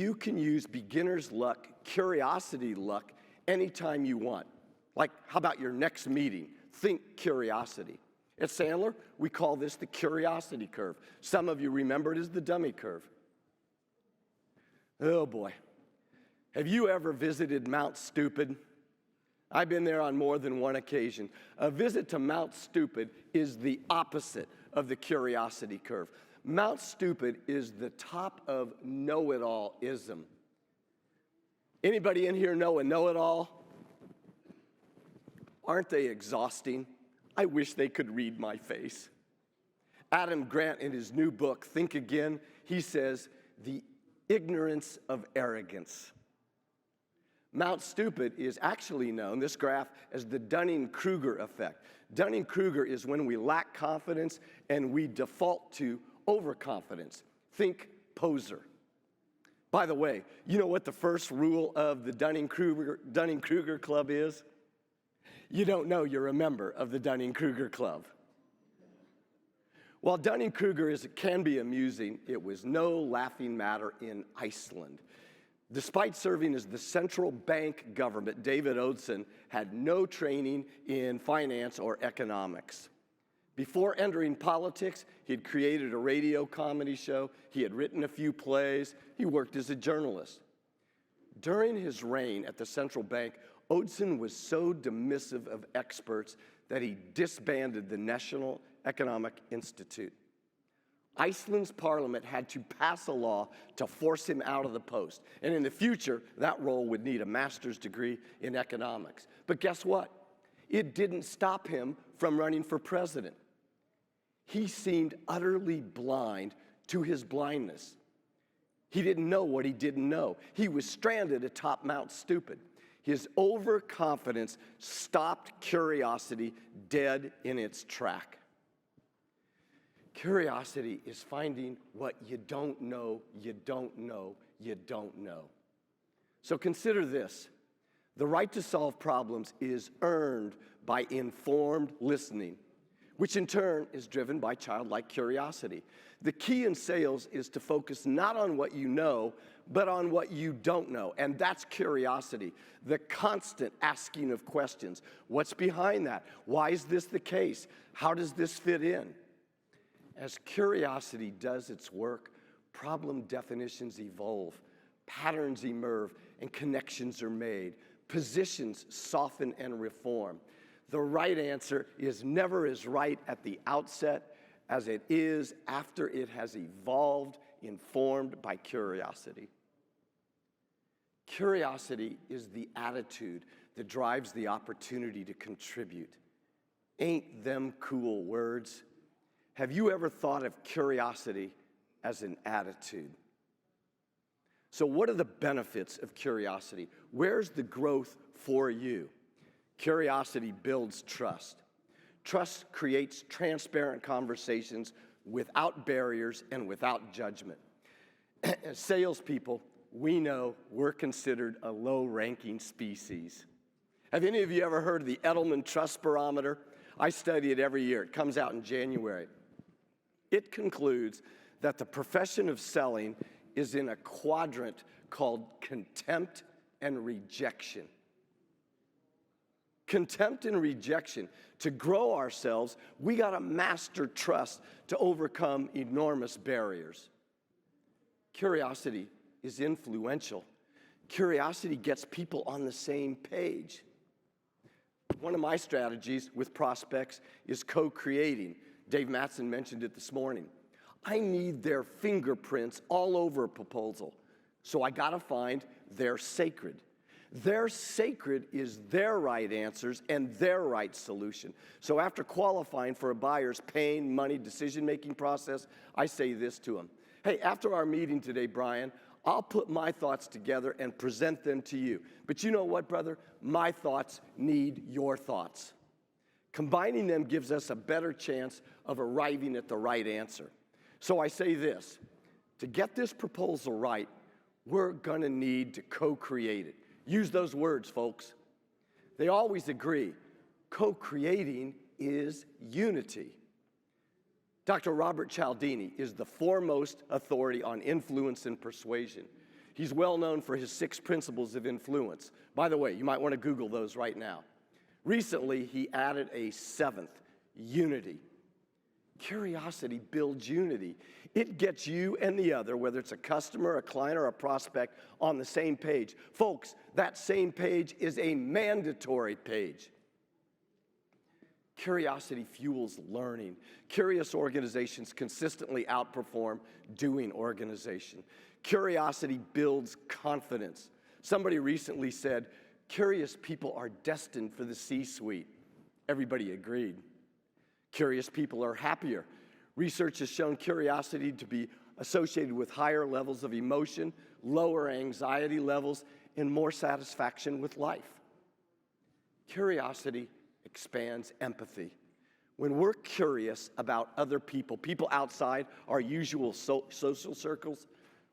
you can use beginner's luck, curiosity luck, anytime you want. Like, how about your next meeting? Think curiosity. At Sandler, we call this the curiosity curve. Some of you remember it as the dummy curve. Oh boy. Have you ever visited Mount Stupid? I've been there on more than one occasion. A visit to Mount Stupid is the opposite of the curiosity curve. Mount Stupid is the top of know-it-all-ism. Anybody in here know a know-it-all? Aren't they exhausting? I wish they could read my face. Adam Grant, in his new book, Think Again, he says, the ignorance of arrogance. Mount Stupid is actually known, this graph, as the Dunning-Kruger effect. Dunning-Kruger is when we lack confidence and we default to overconfidence. Think poser. By the way, you know what the first rule of the Dunning-Kruger Club is? You don't know you're a member of the Dunning-Kruger Club. While Dunning-Kruger can be amusing, it was no laughing matter in Iceland. Despite serving as the central bank government, David Odson had no training in finance or economics. Before entering politics, he had created a radio comedy show, he had written a few plays, he worked as a journalist. During his reign at the central bank, Odson was so dismissive of experts that he disbanded the National Economic Institute. Iceland's parliament had to pass a law to force him out of the post. And in the future, that role would need a master's degree in economics. But guess what? It didn't stop him from running for president. He seemed utterly blind to his blindness. He didn't know what he didn't know. He was stranded atop Mount Stupid. His overconfidence stopped curiosity dead in its track. Curiosity is finding what you don't know, you don't know, you don't know. So consider this. The right to solve problems is earned by informed listening, which in turn is driven by childlike curiosity. The key in sales is to focus not on what you know, but on what you don't know, and that's curiosity, the constant asking of questions. What's behind that? Why is this the case? How does this fit in? As curiosity does its work, problem definitions evolve, patterns emerge, and connections are made. Positions soften and reform. The right answer is never as right at the outset as it is after it has evolved, informed by curiosity. Curiosity is the attitude that drives the opportunity to contribute. Ain't them cool words? Have you ever thought of curiosity as an attitude? So what are the benefits of curiosity? Where's the growth for you? Curiosity builds trust. Trust creates transparent conversations without barriers and without judgment. As salespeople, we know we're considered a low-ranking species. Have any of you ever heard of the Edelman Trust Barometer? I study it every year. It comes out in January. It concludes that the profession of selling is in a quadrant called contempt and rejection. Contempt and rejection. To grow ourselves, we got to master trust to overcome enormous barriers. Curiosity is influential. Curiosity gets people on the same page. One of my strategies with prospects is co-creating. Dave Mattson mentioned it this morning. I need their fingerprints all over a proposal, so I got to find their sacred. Their sacred is their right answers and their right solution. So after qualifying for a buyer's pain, money, decision-making process, I say this to them. Hey, after our meeting today, Brian, I'll put my thoughts together and present them to you. But you know what, brother? My thoughts need your thoughts. Combining them gives us a better chance of arriving at the right answer. So I say this, to get this proposal right, we're gonna need to co-create it. Use those words, folks. They always agree. Co-creating is unity. Dr. Robert Cialdini is the foremost authority on influence and persuasion. He's well known for his 6 principles of influence. By the way, you might want to Google those right now. Recently, he added a 7th, unity. Curiosity builds unity. It gets you and the other, whether it's a customer, a client, or a prospect, on the same page. Folks, that same page is a mandatory page. Curiosity fuels learning. Curious organizations consistently outperform doing organization. Curiosity builds confidence. Somebody recently said, curious people are destined for the C-suite. Everybody agreed. Curious people are happier. Research has shown curiosity to be associated with higher levels of emotion, lower anxiety levels, and more satisfaction with life. Curiosity expands empathy. When we're curious about other people, people outside our usual social circles,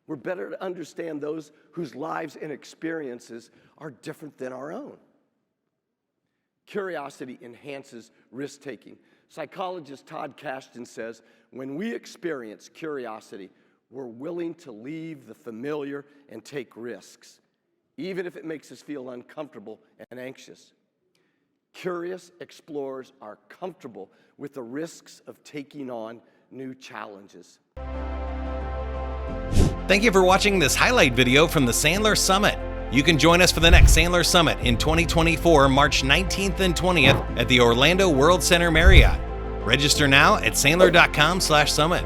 we're better to understand those whose lives and experiences are different than our own. Curiosity enhances risk-taking. Psychologist Todd Kashdan says, when we experience curiosity, we're willing to leave the familiar and take risks, even if it makes us feel uncomfortable and anxious. Curious explorers are comfortable with the risks of taking on new challenges. Thank you for watching this highlight video from the Sandler Summit. You can join us for the next Sandler Summit in 2024, March 19th and 20th at the Orlando World Center Marriott. Register now at sandler.com/summit.